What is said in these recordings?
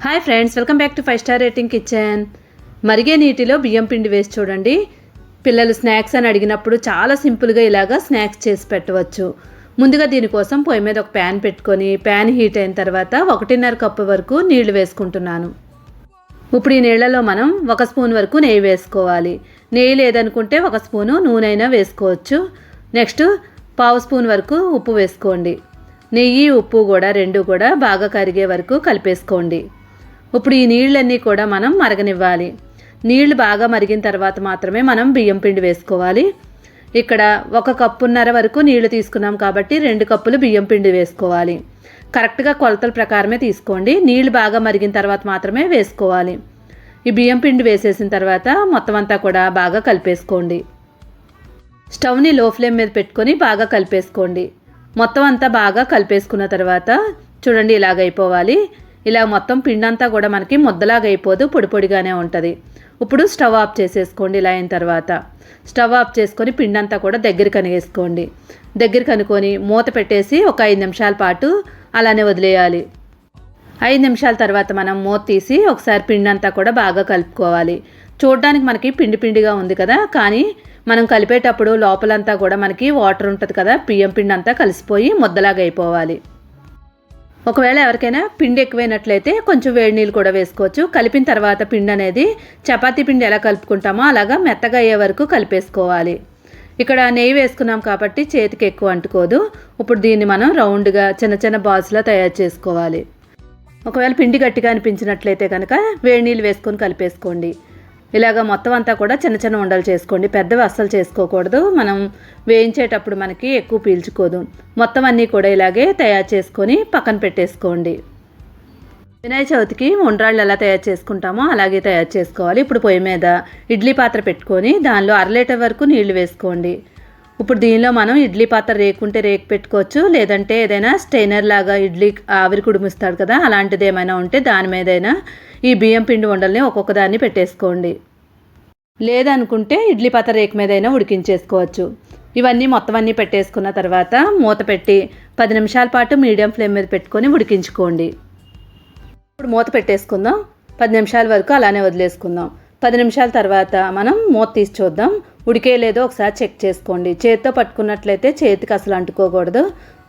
Hi friends, welcome back to 5 star rating kitchen. మరిగే నీటిలో బియ్యం పిండి వేసి చూడండి. పిల్లలు స్నాక్స్ అని అడిగినప్పుడు చాలా సింపుల్గా ఇలాగా స్నాక్స్ చేసి పెట్టవచ్చు. ముందుగా దీనికోసం పొయ్యి మీద ఒక ప్యాన్ పెట్టుకొని ప్యాన్ హీట్ అయిన తర్వాత 1.5 కప్పు వరకు నీళ్లు వేసుకుంటున్నాను. ఇప్పుడు ఈ నీళ్లలో మనం 1 స్పూన్ వరకు నెయ్యి వేసుకోవాలి. నెయ్యి లేదనుకుంటే 1 స్పూను నూనె అయినా వేసుకోవచ్చు. నెక్స్ట్ 1/2 స్పూన్ వరకు ఉప్పు వేసుకోండి. నెయ్యి ఉప్పు కూడా రెండు బాగా కరిగే వరకు కలిపేసుకోండి. ఇప్పుడు ఈ నీళ్ళన్నీ కూడా మనం మరగనివ్వాలి. నీళ్లు బాగా మరిగిన తర్వాత మాత్రమే మనం బియ్యం పిండి వేసుకోవాలి. ఇక్కడ 1 కప్పున్నర వరకు నీళ్లు తీసుకున్నాం కాబట్టి 2 కప్పులు బియ్యం పిండి వేసుకోవాలి. కరెక్ట్గా కొలతల ప్రకారమే తీసుకోండి. నీళ్లు బాగా మరిగిన తర్వాత మాత్రమే వేసుకోవాలి. ఈ బియ్యం పిండి వేసేసిన తర్వాత మొత్తం అంతా కూడా బాగా కలిపేసుకోండి. స్టవ్ని లో ఫ్లేమ్ మీద పెట్టుకొని బాగా కలిపేసుకోండి. మొత్తం అంతా బాగా కలిపేసుకున్న తర్వాత చూడండి ఇలాగైపోవాలి. ఇలా మొత్తం పిండి అంతా కూడా మనకి ముద్దలాగా అయిపోదు, పొడి పొడిగానే ఉంటుంది. ఇప్పుడు స్టవ్ ఆఫ్ చేసేసుకోండి. ఇలా అయిన తర్వాత స్టవ్ ఆఫ్ చేసుకొని పిండి అంతా కూడా దగ్గరికి కనిగేసుకోండి. దగ్గరికి కనుక్కొని మూత పెట్టేసి ఒక 5 నిమిషాల పాటు అలానే వదిలేయాలి. 5 నిమిషాల తర్వాత మనం మూత తీసి ఒకసారి పిండి అంతా కూడా బాగా కలుపుకోవాలి. చూడడానికి మనకి పిండి పిండిగా ఉంది కదా, కానీ మనం కలిపేటప్పుడు లోపలంతా కూడా మనకి వాటర్ ఉంటుంది కదా, బియ్యం పిండి అంతా కలిసిపోయి ముద్దలాగా అయిపోవాలి. ఒకవేళ ఎవరికైనా పిండి ఎక్కువైనట్లయితే కొంచెం వేడి నీళ్ళు కూడా వేసుకోవచ్చు. కలిపిన తర్వాత పిండి అనేది చపాతీ పిండి ఎలా కలుపుకుంటామో అలాగా మెత్తగా అయ్యే వరకు కలిపేసుకోవాలి. ఇక్కడ నెయ్యి వేసుకున్నాం కాబట్టి చేతికి ఎక్కువ అంటుకోదు. ఇప్పుడు దీన్ని మనం రౌండ్గా చిన్న చిన్న బాల్స్లో తయారు చేసుకోవాలి. ఒకవేళ పిండి గట్టిగా అనిపించినట్లయితే కనుక వేడి నీళ్ళు వేసుకొని కలిపేసుకోండి. ఇలాగ మొత్తం అంతా కూడా చిన్న చిన్న ఉండలు చేసుకోండి. పెద్దవి అస్సలు చేసుకోకూడదు, మనం వేయించేటప్పుడు మనకి ఎక్కువ పీల్చుకోదు. మొత్తం అన్నీ కూడా ఇలాగే తయారు చేసుకొని పక్కన పెట్టేసుకోండి. వినాయక చవితికి ఉండ్రాళ్ళు ఎలా తయారు చేసుకుంటామో అలాగే తయారు చేసుకోవాలి. ఇప్పుడు పొయ్యి మీద ఇడ్లీ పాత్ర పెట్టుకొని దానిలో 1/2 లీటర్ వరకు నీళ్లు వేసుకోండి. ఇప్పుడు దీనిలో మనం ఇడ్లీ పాత్ర రేకుంటే రేకు పెట్టుకోవచ్చు, లేదంటే ఏదైనా స్టెయినర్ లాగా ఇడ్లీ ఆవిరి కుడుమిస్తాడు కదా, అలాంటిది ఏమైనా ఉంటే దాని మీదైనా ఈ బియ్యం పిండి ఉండల్ని ఒక్కొక్క దాన్ని పెట్టేసుకోండి. లేదనుకుంటే ఇడ్లీ పాత్ర రేకు మీదైనా ఉడికించేసుకోవచ్చు. ఇవన్నీ మొత్తం అన్నీ పెట్టేసుకున్న తర్వాత మూత పెట్టి 10 నిమిషాల పాటు మీడియం ఫ్లేమ్ మీద పెట్టుకొని ఉడికించుకోండి. ఇప్పుడు మూత పెట్టేసుకుందాం. 10 నిమిషాల వరకు అలానే వదిలేసుకుందాం. 10 నిమిషాల తర్వాత మనం మూత తీసి చూద్దాం. ఉడికే లేదో ఒకసారి చెక్ చేసుకోండి. చేతితో పట్టుకున్నట్లయితే చేతికి అసలు అంటుకోకూడదు.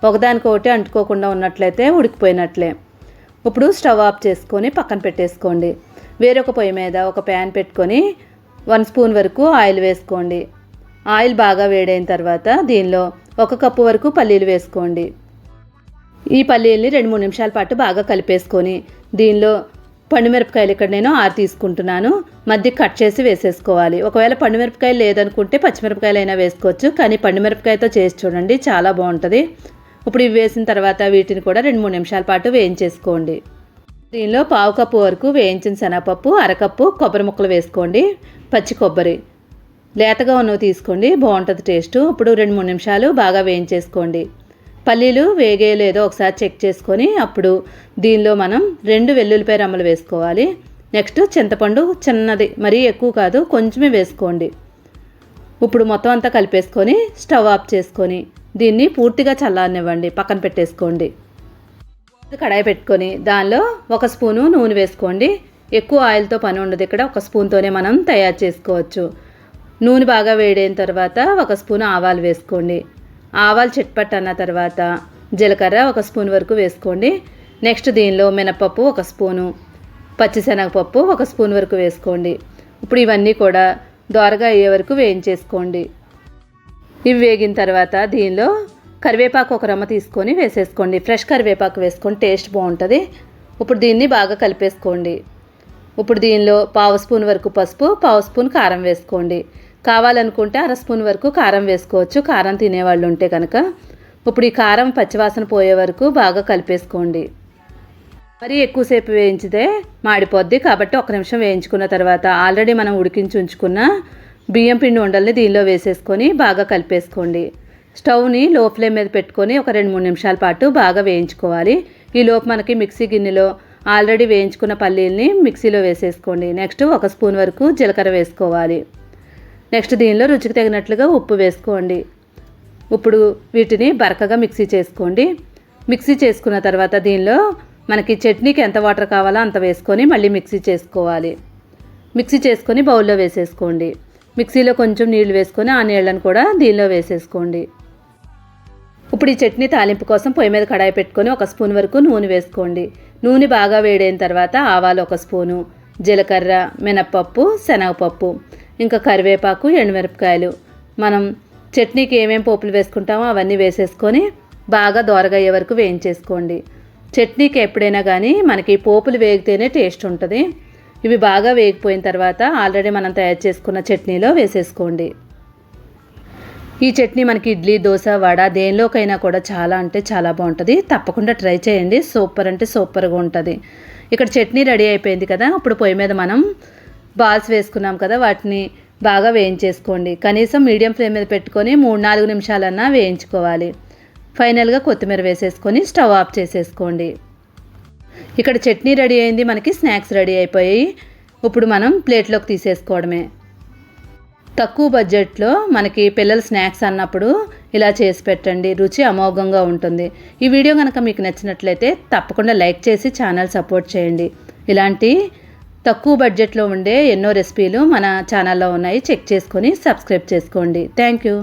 ఒకదానికొకటి అంటుకోకుండా ఉన్నట్లయితే ఉడికిపోయినట్లే. ఇప్పుడు స్టవ్ ఆఫ్ చేసుకొని పక్కన పెట్టేసుకోండి. వేరొక పొయ్యి మీద ఒక ప్యాన్ పెట్టుకొని 1 స్పూన్ వరకు ఆయిల్ వేసుకోండి. ఆయిల్ బాగా వేడైన తర్వాత దీనిలో 1 కప్పు వరకు పల్లీలు వేసుకోండి. ఈ పల్లీల్ని 2-3 నిమిషాల పాటు బాగా కలిపేసుకొని దీనిలో పండుమిరపకాయలు ఇక్కడ నేను 6 తీసుకుంటున్నాను. మధ్య కట్ చేసి వేసేసుకోవాలి. ఒకవేళ పండుమిరపకాయలు లేదనుకుంటే పచ్చిమిరపకాయలు అయినా వేసుకోవచ్చు, కానీ పండుమిరపకాయతో చేసి చూడండి, చాలా బాగుంటుంది. ఇప్పుడు ఇవి వేసిన తర్వాత వీటిని కూడా 2-3 నిమిషాల పాటు వేయించేసుకోండి. దీనిలో 1/2 కప్పు వరకు వేయించిన శనగపప్పు, 1/2 కప్పు కొబ్బరి ముక్కలు వేసుకోండి. పచ్చి కొబ్బరి లేతగా ఉన్నవి తీసుకోండి, బాగుంటుంది టేస్ట్. ఇప్పుడు 2-3 నిమిషాలు బాగా వేయించేసుకోండి. పల్లీలు వేగేయలేదో ఒకసారి చెక్ చేసుకొని అప్పుడు దీనిలో మనం 2 వెల్లుల్లిపాయ రెమ్మలు వేసుకోవాలి. నెక్స్ట్ చింతపండు చిన్నది, మరీ ఎక్కువ కాదు, కొంచెమే వేసుకోండి. ఇప్పుడు మొత్తం అంతా కలిపేసుకొని స్టవ్ ఆఫ్ చేసుకొని దీన్ని పూర్తిగా చల్లారనివ్వండి, పక్కన పెట్టేసుకోండి. కడాయి పెట్టుకొని దానిలో 1 స్పూను నూనె వేసుకోండి. ఎక్కువ ఆయిల్తో పని ఉండదు, ఇక్కడ 1 స్పూన్తోనే మనం తయారు చేసుకోవచ్చు. నూనె బాగా వేడైన తర్వాత 1 స్పూను ఆవాలు వేసుకోండి. ఆవాలు చిట్పట్ అన్న తర్వాత జీలకర్ర 1 స్పూన్ వరకు వేసుకోండి. నెక్స్ట్ దీనిలో మినపప్పు 1 స్పూను, పచ్చిశనగపప్పు 1 స్పూన్ వరకు వేసుకోండి. ఇప్పుడు ఇవన్నీ కూడా దోరగా అయ్యే వరకు వేయించేసుకోండి. ఇవి వేగిన తర్వాత దీనిలో కరివేపాకు 1 రెమ్మ తీసుకొని వేసేసుకోండి. ఫ్రెష్ కరివేపాకు వేసుకొని టేస్ట్ బాగుంటుంది. ఇప్పుడు దీన్ని బాగా కలిపేసుకోండి. ఇప్పుడు దీనిలో 1/2 స్పూన్ వరకు పసుపు, 1/2 స్పూన్ కారం వేసుకోండి. కావాలనుకుంటే 1/2 స్పూన్ వరకు కారం వేసుకోవచ్చు, కారం తినేవాళ్ళు ఉంటే కనుక. ఇప్పుడు ఈ కారం పచ్చివాసన పోయే వరకు బాగా కలిపేసుకోండి. మరీ ఎక్కువసేపు వేయించితే మాడిపోద్ది, కాబట్టి 1 నిమిషం వేయించుకున్న తర్వాత ఆల్రెడీ మనం ఉడికించి ఉంచుకున్న బియ్యం పిండి ఉండల్ని దీనిలో వేసేసుకొని బాగా కలిపేసుకోండి. స్టవ్ని లో ఫ్లేమ్ మీద పెట్టుకొని ఒక 2-3 నిమిషాల పాటు బాగా వేయించుకోవాలి. ఈ లోపు మనకి మిక్సీ గిన్నెలో ఆల్రెడీ వేయించుకున్న పల్లీల్ని మిక్సీలో వేసేసుకోండి. నెక్స్ట్ 1 స్పూన్ వరకు జీలకర్ర వేసుకోవాలి. నెక్స్ట్ దీనిలో రుచికి తగినట్లుగా ఉప్పు వేసుకోండి. ఇప్పుడు వీటిని బరకగా మిక్సీ చేసుకోండి. మిక్సీ చేసుకున్న తర్వాత దీనిలో మనకి చట్నీకి ఎంత వాటర్ కావాలో అంత వేసుకొని మళ్ళీ మిక్సీ చేసుకోవాలి. మిక్సీ చేసుకొని బౌల్లో వేసేసుకోండి. మిక్సీలో కొంచెం నీళ్లు వేసుకొని ఆ నీళ్ళను కూడా దీనిలో వేసేసుకోండి. ఇప్పుడు ఈ చట్నీ తాలింపు కోసం పొయ్యి మీద కడాయి పెట్టుకొని 1 స్పూన్ వరకు నూనె వేసుకోండి. నూనె బాగా వేడైన తర్వాత ఆవాలు 1 స్పూను, జీలకర్ర, మినప్పప్పు, శనగపప్పు, ఇంకా కరివేపాకు, ఎండుమిరపకాయలు, మనం చట్నీకి ఏమేమి పోపులు వేసుకుంటామో అవన్నీ వేసేసుకొని బాగా దోరగా అయ్యే వరకు వేయించేసుకోండి. చట్నీకి ఎప్పుడైనా కానీ మనకి పోపులు వేగితేనే టేస్ట్ ఉంటుంది. ఇవి బాగా వేగిపోయిన తర్వాత ఆల్రెడీ మనం తయారు చేసుకున్న చట్నీలో వేసేసుకోండి. ఈ చట్నీ మనకి ఇడ్లీ, దోశ, వడ దేనిలోకైనా కూడా చాలా అంటే చాలా బాగుంటుంది. తప్పకుండా ట్రై చేయండి. సూపర్ అంటే సూపర్గా ఉంటుంది. ఇక్కడ చట్నీ రెడీ అయిపోయింది కదా. ఇప్పుడు పొయ్యి మీద మనం బాల్స్ వేసుకున్నాం కదా, వాటిని బాగా వేయించేసుకోండి. కనీసం మీడియం ఫ్లేమ్ మీద పెట్టుకొని 3-4 నిమిషాలన్నా వేయించుకోవాలి. ఫైనల్గా కొత్తిమీర వేసేసుకొని స్టవ్ ఆఫ్ చేసేసుకోండి. ఇక్కడ చట్నీ రెడీ అయింది, మనకి స్నాక్స్ రెడీ అయిపోయాయి. ఇప్పుడు మనం ప్లేట్లోకి తీసేసుకోవడమే. తక్కువ బడ్జెట్లో మనకి పిల్లలు స్నాక్స్ అన్నప్పుడు ఇలా చేసి పెట్టండి. రుచి అమోఘంగా ఉంటుంది. ఈ వీడియో కనుక మీకు నచ్చినట్లయితే తప్పకుండా లైక్ చేసి ఛానల్ సపోర్ట్ చేయండి. ఇలాంటి తక్కువ బడ్జెట్లో ఉండే ఎన్నో రెసిపీలు మన ఛానల్లో ఉన్నాయి. చెక్ చేసుకొని సబ్స్క్రైబ్ చేసుకోండి. Thank you.